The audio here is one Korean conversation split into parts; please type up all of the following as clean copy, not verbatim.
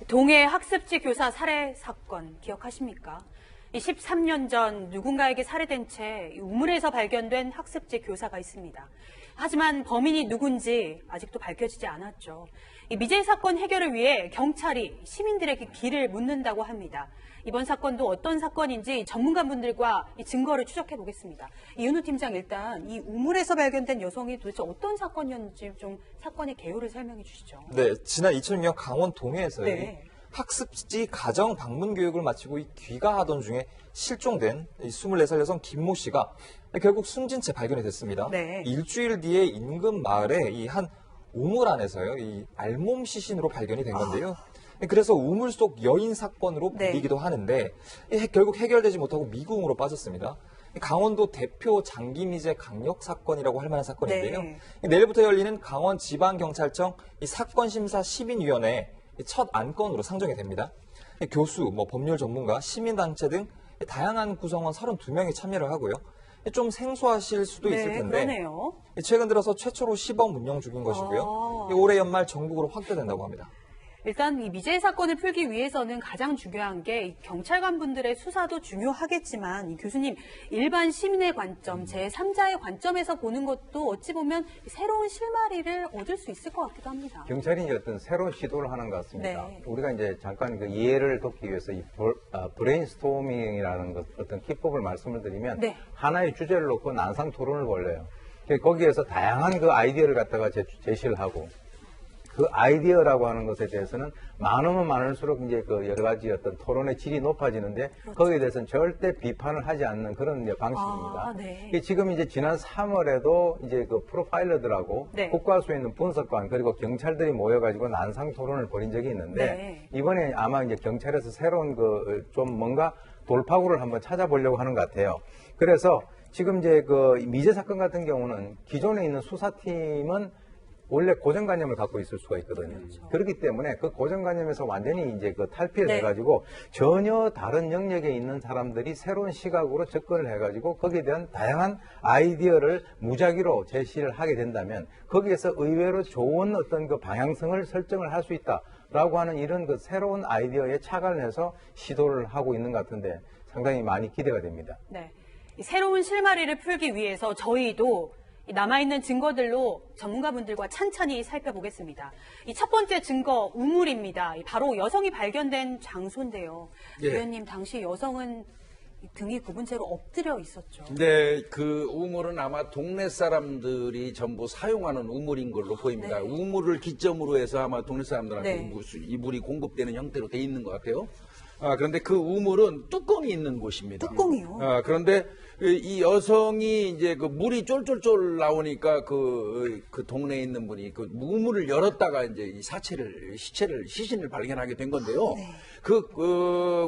동해 학습지 교사 살해 사건 기억하십니까? 13년 전 누군가에게 살해된 채 우물에서 발견된 학습지 교사가 있습니다. 하지만 범인이 누군지 아직도 밝혀지지 않았죠. 이 미제 사건 해결을 위해 경찰이 시민들에게 길을 묻는다고 합니다. 이번 사건도 어떤 사건인지 전문가분들과 이 증거를 추적해 보겠습니다. 이윤우 팀장, 일단 이 우물에서 발견된 여성이 도대체 어떤 사건이었는지 좀 사건의 개요를 설명해 주시죠. 네, 지난 2006년 강원 동해에서요. 네. 학습지 가정 방문 교육을 마치고 귀가하던 중에 실종된 24살 여성 김모 씨가 결국 숨진 채 발견이 됐습니다. 네. 일주일 뒤에 인근 마을에 이 한 우물 안에서요, 이 알몸 시신으로 발견이 된 건데요. 그래서 우물 속 여인 사건으로 불리기도 하는데 결국 해결되지 못하고 미궁으로 빠졌습니다. 강원도 대표 장기미제 강력 사건이라고 할 만한 사건인데요. 네. 내일부터 열리는 강원지방경찰청 이 사건심사 시민위원회 첫 안건으로 상정이 됩니다. 교수, 법률 전문가, 시민단체 등 다양한 구성원 32명이 참여를 하고요. 좀 생소하실 수도 있을 텐데 그러네요. 최근 들어서 최초로 시범 운영 중인 것이고요. 올해 연말 전국으로 확대된다고 합니다. 일단 이 미제 사건을 풀기 위해서는 가장 중요한 게 경찰관분들의 수사도 중요하겠지만 이 교수님, 일반 시민의 관점, 제3자의 관점에서 보는 것도 어찌 보면 새로운 실마리를 얻을 수 있을 것 같기도 합니다. 경찰이 이제 어떤 새로운 시도를 하는 것 같습니다. 네. 우리가 이제 잠깐 그 이해를 돕기 위해서 이 브레인스토밍이라는 어떤 기법을 말씀을 드리면 네. 하나의 주제를 놓고 난상 토론을 벌려요. 거기에서 다양한 그 아이디어를 갖다가 제시를 하고 그 아이디어라고 하는 것에 대해서는 많으면 많을수록 이제 그 여러 가지 어떤 토론의 질이 높아지는데 거기에 대해서는 절대 비판을 하지 않는 그런 이제 방식입니다. 네. 지금 이제 지난 3월에도 이제 그 프로파일러들하고 네. 국과수에 있는 분석관 그리고 경찰들이 모여가지고 난상 토론을 벌인 적이 있는데 이번에 아마 이제 경찰에서 새로운 그 좀 뭔가 돌파구를 한번 찾아보려고 하는 것 같아요. 그래서 지금 이제 그 미제 사건 같은 경우는 기존에 있는 수사팀은 원래 고정관념을 갖고 있을 수가 있거든요. 그렇죠. 그렇기 때문에 그 고정관념에서 완전히 이제 그 탈피를 네. 해가지고 전혀 다른 영역에 있는 사람들이 새로운 시각으로 접근을 해가지고 거기에 대한 다양한 아이디어를 무작위로 제시를 하게 된다면 거기에서 의외로 좋은 어떤 그 방향성을 설정을 할 수 있다라고 하는 이런 그 새로운 아이디어에 착안을 해서 시도를 하고 있는 것 같은데 상당히 많이 기대가 됩니다. 네. 이 새로운 실마리를 풀기 위해서 저희도 남아있는 증거들로 전문가분들과 찬찬히 살펴보겠습니다. 이 첫 번째 증거, 우물입니다. 바로 여성이 발견된 장소인데요. 위원님, 당시 여성은 등이 굽은 채로 엎드려 있었죠. 네, 그 우물은 아마 동네 사람들이 전부 사용하는 우물인 걸로 보입니다. 네. 우물을 기점으로 해서 아마 동네 사람들한테 네. 이 물이 공급되는 형태로 돼 있는 것 같아요. 그런데 그 우물은 뚜껑이 있는 곳입니다. 뚜껑이요? 그런데 이 여성이 이제 그 물이 쫄쫄쫄 나오니까 그 동네에 있는 분이 그 우물을 열었다가 이제 이 시신을 발견하게 된 건데요. 그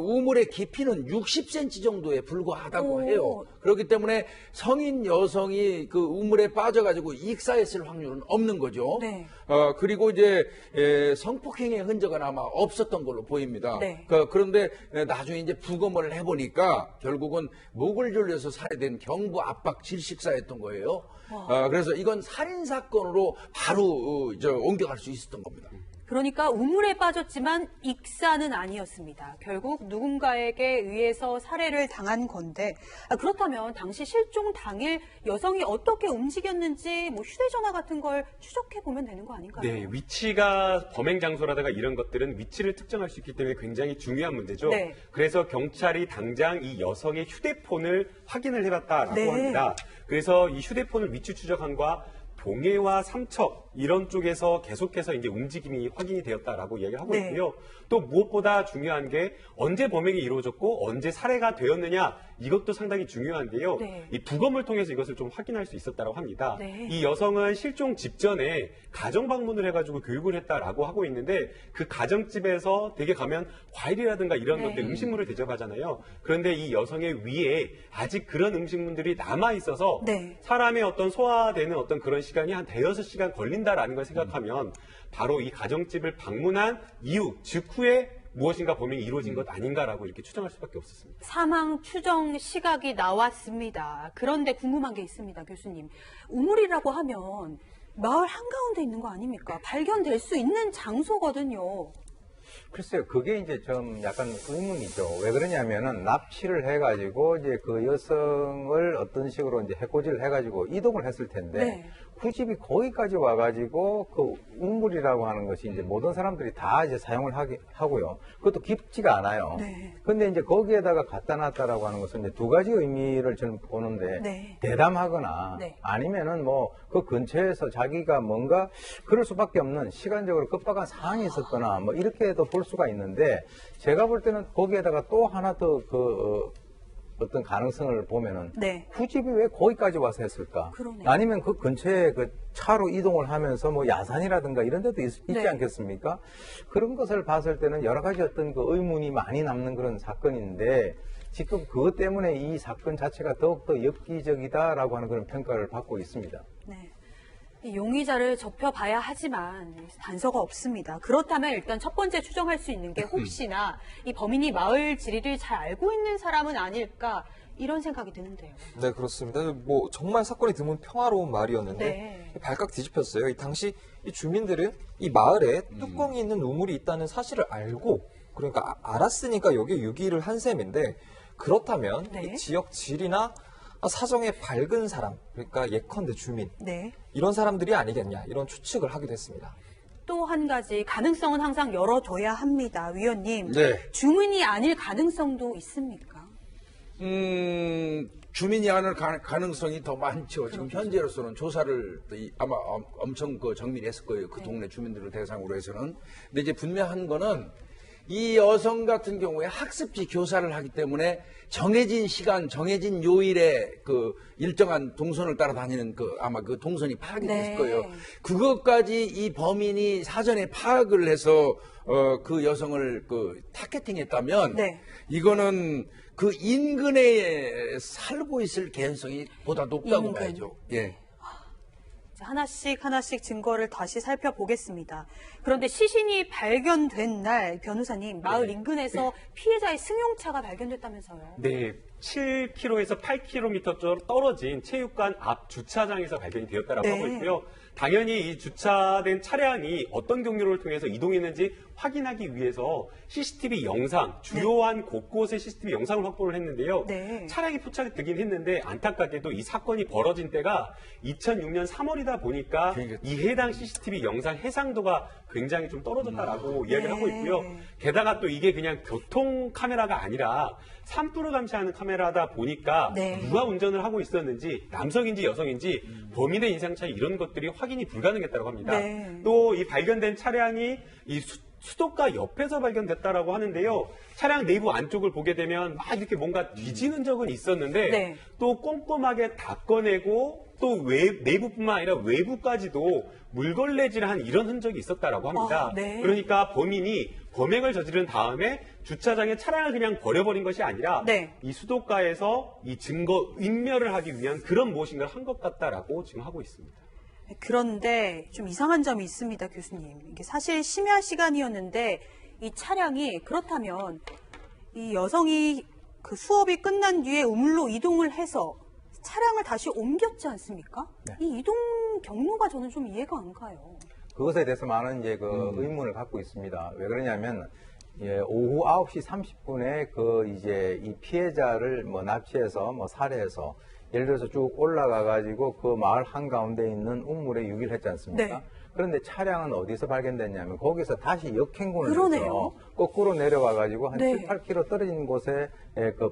우물의 깊이는 60cm 정도에 불과하다고 해요. 그렇기 때문에 성인 여성이 그 우물에 빠져가지고 익사했을 확률은 없는 거죠. 네. 그리고 이제 성폭행의 흔적은 아마 없었던 걸로 보입니다. 네. 그런데 나중에 이제 부검을 해보니까 결국은 목을 졸려서 살해된 경부 압박 질식사였던 거예요. 그래서 이건 살인 사건으로 바로 옮겨갈 수 있었던 겁니다. 그러니까 우물에 빠졌지만 익사는 아니었습니다. 결국 누군가에게 의해서 살해를 당한 건데, 그렇다면 당시 실종 당일 여성이 어떻게 움직였는지 휴대전화 같은 걸 추적해 보면 되는 거 아닌가요? 네, 위치가 범행 장소라든가 이런 것들은 위치를 특정할 수 있기 때문에 굉장히 중요한 문제죠. 네. 그래서 경찰이 당장 이 여성의 휴대폰을 확인을 해봤다라고 네. 합니다. 그래서 이 휴대폰을 위치 추적함과 동해와 삼척 이런 쪽에서 계속해서 이제 움직임이 확인이 되었다라고 이야기를 하고 네. 있고요. 또 무엇보다 중요한 게 언제 범행이 이루어졌고 언제 살해가 되었느냐 이것도 상당히 중요한데요. 네. 이 부검을 통해서 이것을 좀 확인할 수 있었다고 합니다. 네. 이 여성은 실종 직전에 가정 방문을 해가지고 교육을 했다라고 하고 있는데 그 가정집에서 댁에 가면 과일이라든가 이런 것들 음식물을 대접하잖아요. 그런데 이 여성의 위에 아직 그런 음식물들이 남아 있어서 사람의 어떤 소화되는 어떤 그런 시간이 한 대여섯 시간 걸린다라는 걸 생각하면 바로 이 가정집을 방문한 이후 직후에 무엇인가 범행이 이루어진 것 아닌가라고 이렇게 추정할 수밖에 없었습니다. 사망 추정 시각이 나왔습니다. 그런데 궁금한 게 있습니다, 교수님. 우물이라고 하면 마을 한가운데 있는 거 아닙니까? 발견될 수 있는 장소거든요. 글쎄요, 그게 이제 좀 약간 의문이죠. 왜 그러냐면은 납치를 해가지고 이제 그 여성을 어떤 식으로 이제 해코지를 해가지고 이동을 했을 텐데 네. 굳이 거기까지 와가지고 그 우물이라고 하는 것이 이제 모든 사람들이 다 이제 사용을 하고요. 그것도 깊지가 않아요. 네. 근데 이제 거기에다가 갖다 놨다라고 하는 것은 이제 두 가지 의미를 저는 보는데 네. 대담하거나 네. 아니면은 뭐 그 근처에서 자기가 뭔가 그럴 수밖에 없는 시간적으로 급박한 상황이 있었거나 뭐 이렇게도 볼 수가 있는데 제가 볼 때는 거기에다가 또 하나 더 어떤 가능성을 보면은 네. 굳이 왜 거기까지 와서 했을까? 그러네요. 아니면 그 근처에 그 차로 이동을 하면서 뭐 야산이라든가 이런 데도 있지 네. 않겠습니까? 그런 것을 봤을 때는 여러 가지 어떤 그 의문이 많이 남는 그런 사건인데 지금 그것 때문에 이 사건 자체가 더욱더 엽기적이다라고 하는 그런 평가를 받고 있습니다. 네. 이 용의자를 접혀봐야 하지만 단서가 없습니다. 그렇다면 일단 첫 번째 추정할 수 있는 게 혹시나 이 범인이 마을 지리를 잘 알고 있는 사람은 아닐까 이런 생각이 드는데요. 네, 그렇습니다. 뭐 정말 사건이 드문 평화로운 마을이었는데 네. 발칵 뒤집혔어요. 이 당시 이 주민들은 이 마을에 뚜껑이 있는 우물이 있다는 사실을 알고 그러니까 알았으니까 여기에 유기를 한 셈인데 그렇다면 네. 이 지역 지리나 사정에 밝은 사람, 그러니까 예컨대 주민 네. 이런 사람들이 아니겠냐 이런 추측을 하기도 했습니다. 또 한 가지 가능성은 항상 열어둬야 합니다. 위원님. 네. 주민이 아닐 가능성도 있습니까? 주민이 아닐 가능성이 더 많죠. 지금 현재로서는 조사를 아마 엄청 정밀히 했을 거예요. 그 동네 주민들을 대상으로 해서는. 근데 이제 분명한 거는 이 여성 같은 경우에 학습지 교사를 하기 때문에 정해진 시간, 정해진 요일에 그 일정한 동선을 따라다니는 아마 그 동선이 파악이 네. 됐을 거예요. 그것까지 이 범인이 사전에 파악을 해서 그 여성을 타겟팅했다면 네. 이거는 그 인근에 살고 있을 개연성이 보다 높다고 인근. 봐야죠. 예. 하나씩 증거를 다시 살펴보겠습니다. 그런데 시신이 발견된 날 변호사님 마을 인근에서 피해자의 승용차가 발견됐다면서요. 네, 7km에서 8km 떨어진 체육관 앞 주차장에서 발견이 되었다라고 네. 하고 있고요. 당연히 이 주차된 차량이 어떤 경로를 통해서 이동했는지 확인하기 위해서 CCTV 영상, 주요한 곳곳의 CCTV 영상을 확보를 했는데요. 네. 차량이 포착이 되긴 했는데 안타깝게도 이 사건이 벌어진 때가 2006년 3월이다 보니까 그러니까. 이 해당 CCTV 영상 해상도가 굉장히 좀 떨어졌다라고 이야기를 하고 있고요. 네. 게다가 또 이게 그냥 교통 카메라가 아니라 산불을 감시하는 카메라다 보니까 네. 누가 운전을 하고 있었는지 남성인지 여성인지 범인의 인상 차이 이런 것들이 확인이 불가능했다고 합니다. 네. 또 이 발견된 차량이 이 수도가 옆에서 발견됐다라고 하는데요. 차량 내부 안쪽을 보게 되면 막 이렇게 뭔가 뒤지는 적은 있었는데 네. 또 꼼꼼하게 다 꺼내고 또 내부뿐만 아니라 외부까지도 물걸레질한 이런 흔적이 있었다라고 합니다. 아, 네. 그러니까 범인이 범행을 저지른 다음에 주차장에 차량을 그냥 버려버린 것이 아니라 네. 이 수도가에서 이 증거 인멸을 하기 위한 그런 무엇인가를 한 것 같다라고 지금 하고 있습니다. 그런데 좀 이상한 점이 있습니다, 교수님. 이게 사실 심야 시간이었는데 이 차량이 그렇다면 이 여성이 그 수업이 끝난 뒤에 우물로 이동을 해서 차량을 다시 옮겼지 않습니까? 네. 이 이동 경로가 저는 좀 이해가 안 가요. 그것에 대해서 많은 이제 의문을 갖고 있습니다. 왜 그러냐면 오후 9시 30분에 이제 이 피해자를 납치해서 살해해서 예를 들어서 쭉 올라가 가지고 그 마을 한가운데 있는 우물에 유기를 했지 않습니까? 네. 그런데 차량은 어디서 발견됐냐면 거기서 다시 역행군을 그러네요. 해서 거꾸로 내려와 가지고 한 네. 7, 8km 떨어진 곳에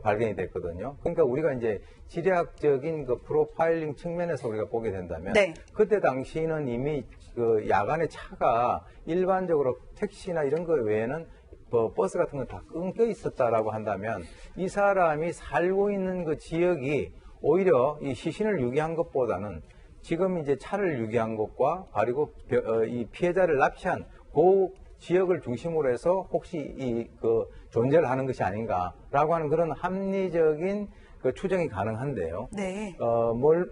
발견이 됐거든요. 그러니까 우리가 이제 지리학적인 그 프로파일링 측면에서 우리가 보게 된다면 네. 그때 당시는 이미 그 야간에 차가 일반적으로 택시나 이런 거 외에는 버스 같은 건 다 끊겨 있었다라고 한다면 이 사람이 살고 있는 그 지역이 오히려 이 시신을 유기한 것보다는 지금 이제 차를 유기한 것과 그리고 이 피해자를 납치한 그 지역을 중심으로 해서 혹시 존재를 하는 것이 아닌가라고 하는 그런 합리적인 그 추정이 가능한데요. 네.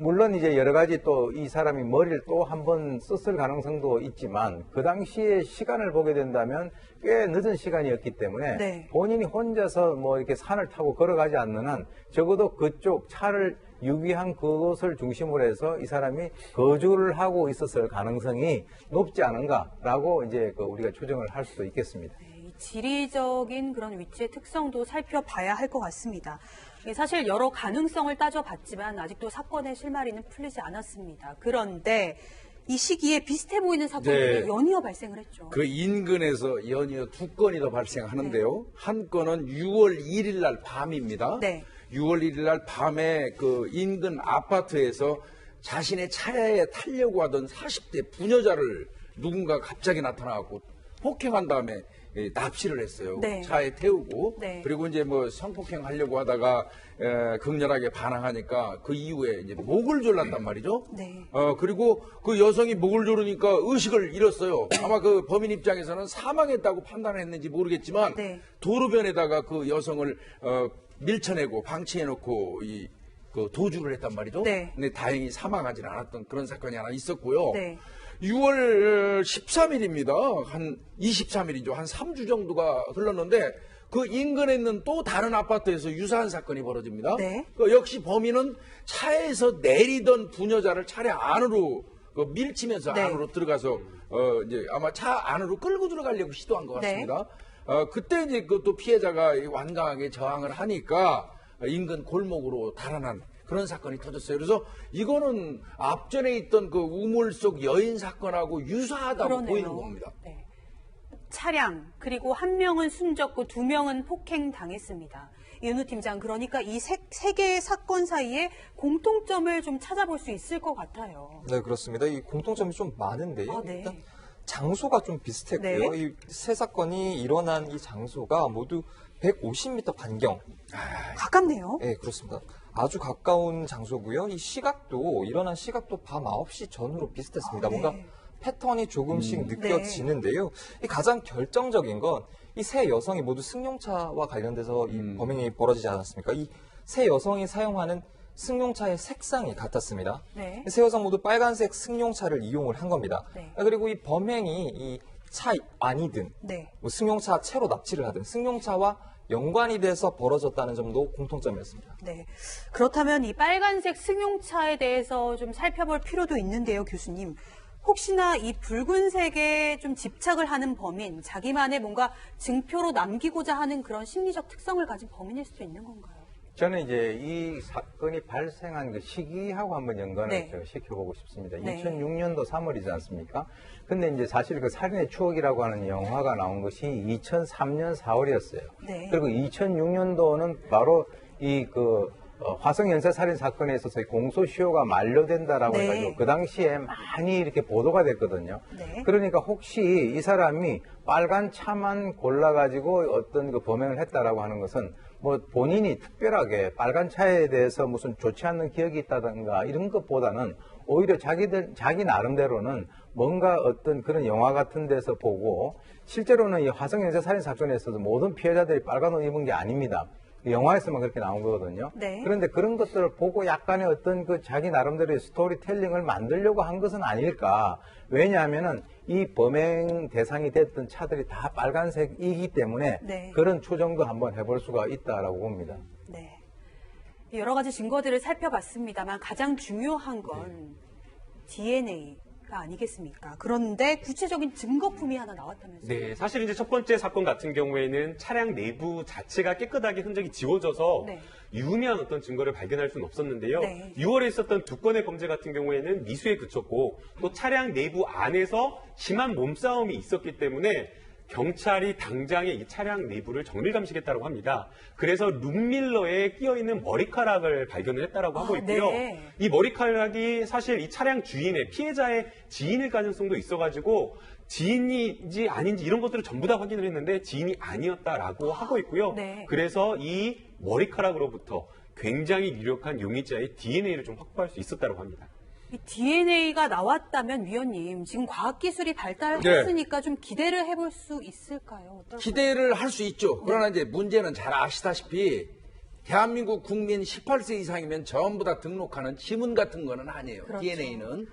물론 이제 여러 가지 또 이 사람이 머리를 또 한 번 썼을 가능성도 있지만 그 당시에 시간을 보게 된다면 꽤 늦은 시간이었기 때문에 네. 본인이 혼자서 이렇게 산을 타고 걸어가지 않는 한 적어도 그쪽 차를 유기한 그것을 중심으로 해서 이 사람이 거주를 하고 있었을 가능성이 높지 않은가라고 이제 우리가 추정을 할 수도 있겠습니다. 이 지리적인 그런 위치의 특성도 살펴봐야 할 것 같습니다. 사실 여러 가능성을 따져봤지만 아직도 사건의 실마리는 풀리지 않았습니다. 그런데 이 시기에 비슷해 보이는 사건들이 네. 연이어 발생을 했죠. 그 인근에서 연이어 2건이 더 발생하는데요. 한 건은 6월 1일 날 밤입니다. 네. 6월 1일 날 밤에 그 인근 아파트에서 자신의 차에 타려고 하던 40대 부녀자를 누군가 갑자기 나타나고 폭행한 다음에 납치를 했어요. 네. 차에 태우고 네. 그리고 이제 뭐 성폭행 하려고 하다가 극렬하게 반항하니까 그 이후에 이제 목을 졸랐단 말이죠. 네. 그리고 그 여성이 목을 조르니까 의식을 잃었어요. 아마 그 범인 입장에서는 사망했다고 판단했는지 모르겠지만 네. 도로변에다가 그 여성을 밀쳐내고 방치해놓고 그 도주를 했단 말이죠. 네. 근데 다행히 사망하지는 않았던 그런 사건이 하나 있었고요. 네. 6월 13일입니다. 한 23일이죠. 한 3주 정도가 흘렀는데 그 인근에 있는 또 다른 아파트에서 유사한 사건이 벌어집니다. 네. 그 역시 범인은 차에서 내리던 부녀자를 차량 안으로 밀치면서 네. 안으로 들어가서 이제 아마 차 안으로 끌고 들어가려고 시도한 것 네. 같습니다. 그때 이제 그 또 피해자가 완강하게 저항을 하니까 인근 골목으로 달아난 그런 사건이 터졌어요. 그래서 이거는 앞전에 있던 그 우물 속 여인 사건하고 유사하다고 그러네요. 보이는 겁니다. 네. 차량 그리고 한 명은 숨졌고 2명은 폭행당했습니다. 이은우 팀장, 그러니까 이 세 개의 사건 사이에 공통점을 좀 찾아볼 수 있을 것 같아요. 네, 그렇습니다. 이 공통점이 좀 많은데요. 아, 네. 일단 장소가 좀 비슷했고요. 네. 이 세 사건이 일어난 이 장소가 모두 150m 반경. 가깝네요. 네, 그렇습니다. 아주 가까운 장소고요. 이 시각도 일어난 시각도 밤 9시 전후로 비슷했습니다. 아, 네. 뭔가 패턴이 조금씩 느껴지는데요. 이 가장 결정적인 건 이 세 여성이 모두 승용차와 관련돼서 이 범행이 벌어지지 않았습니까? 이 세 여성이 사용하는 승용차의 색상이 같았습니다. 네. 세 여성 모두 빨간색 승용차를 이용을 한 겁니다. 네. 그리고 이 범행이 이 차 안이든 네. 뭐 승용차 채로 납치를 하든 승용차와 연관이 돼서 벌어졌다는 점도 공통점이었습니다. 네. 그렇다면 이 빨간색 승용차에 대해서 좀 살펴볼 필요도 있는데요, 교수님. 혹시나 이 붉은색에 좀 집착을 하는 범인, 자기만의 뭔가 증표로 남기고자 하는 그런 심리적 특성을 가진 범인일 수도 있는 건가요? 저는 이제 이 사건이 발생한 그 시기하고 한번 연관을 네. 제가 시켜보고 싶습니다. 네. 2006년도 3월이지 않습니까? 근데 이제 사실 그 살인의 추억이라고 하는 영화가 나온 것이 2003년 4월이었어요. 네. 그리고 2006년도는 바로 이 화성 연쇄 살인 사건에 있어서 공소시효가 만료된다라고 네. 해가지고 그 당시에 많이 이렇게 보도가 됐거든요. 네. 그러니까 혹시 이 사람이 빨간 차만 골라가지고 어떤 그 범행을 했다라고 하는 것은 뭐 본인이 특별하게 빨간 차에 대해서 무슨 좋지 않는 기억이 있다든가 이런 것보다는 오히려 자기 나름대로는 뭔가 어떤 그런 영화 같은 데서 보고 실제로는 이 화성 연쇄 살인 사건에서도 모든 피해자들이 빨간 옷 입은 게 아닙니다. 영화에서만 그렇게 나온 거거든요. 네. 그런데 그런 것들을 보고 약간의 어떤 그 자기 나름대로의 스토리텔링을 만들려고 한 것은 아닐까. 왜냐하면은 이 범행 대상이 됐던 차들이 다 빨간색이기 때문에 네. 그런 추정도 한번 해볼 수가 있다라고 봅니다. 네. 여러 가지 증거들을 살펴봤습니다만 가장 중요한 건 DNA가 아니겠습니까? 그런데 구체적인 증거품이 하나 나왔다면서요? 네, 사실 이제 첫 번째 사건 같은 경우에는 차량 내부 자체가 깨끗하게 흔적이 지워져서 네. 유의미한 어떤 증거를 발견할 수는 없었는데요. 네. 6월에 있었던 두 건의 범죄 같은 경우에는 미수에 그쳤고 또 차량 내부 안에서 심한 몸싸움이 있었기 때문에 경찰이 당장에 이 차량 내부를 정밀 감식했다고 합니다. 그래서 룸밀러에 끼어있는 머리카락을 발견을 했다고 하고 있고요. 네. 이 머리카락이 사실 이 차량 주인의 피해자의 지인일 가능성도 있어가지고 지인인지 아닌지 이런 것들을 전부 다 확인을 했는데 지인이 아니었다라고 하고 있고요. 네. 그래서 이 머리카락으로부터 굉장히 유력한 용의자의 DNA를 좀 확보할 수 있었다고 합니다. 이 DNA가 나왔다면 위원님, 지금 과학기술이 발달했으니까 좀 기대를 해볼 수 있을까요? 어떨까요? 기대를 할 수 있죠. 그러나 이제 문제는 잘 아시다시피 대한민국 국민 18세 이상이면 전부 다 등록하는 지문 같은 거는 아니에요. 그렇죠. DNA는.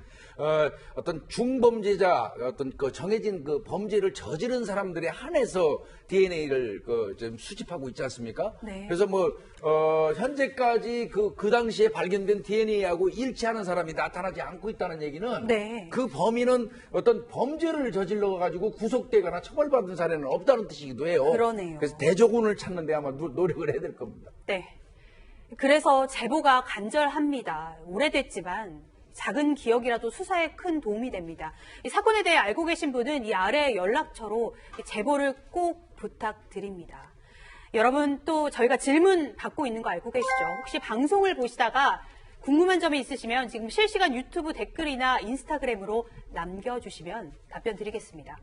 어떤 중범죄자 어떤 그 정해진 그 범죄를 저지른 사람들에 한해서 DNA를 좀 수집하고 있지 않습니까? 네. 그래서 뭐 현재까지 그 당시에 발견된 DNA하고 일치하는 사람이 나타나지 않고 있다는 얘기는 네. 그 범인은 어떤 범죄를 저질러 가지고 구속되거나 처벌받은 사례는 없다는 뜻이기도 해요. 그러네요. 그래서 대조군을 찾는 데 아마 노력을 해야 될 겁니다. 네. 그래서 제보가 간절합니다. 오래됐지만 작은 기억이라도 수사에 큰 도움이 됩니다. 이 사건에 대해 알고 계신 분은 이 아래 연락처로 제보를 꼭 부탁드립니다. 여러분 또 저희가 질문 받고 있는 거 알고 계시죠? 혹시 방송을 보시다가 궁금한 점이 있으시면 지금 실시간 유튜브 댓글이나 인스타그램으로 남겨주시면 답변 드리겠습니다.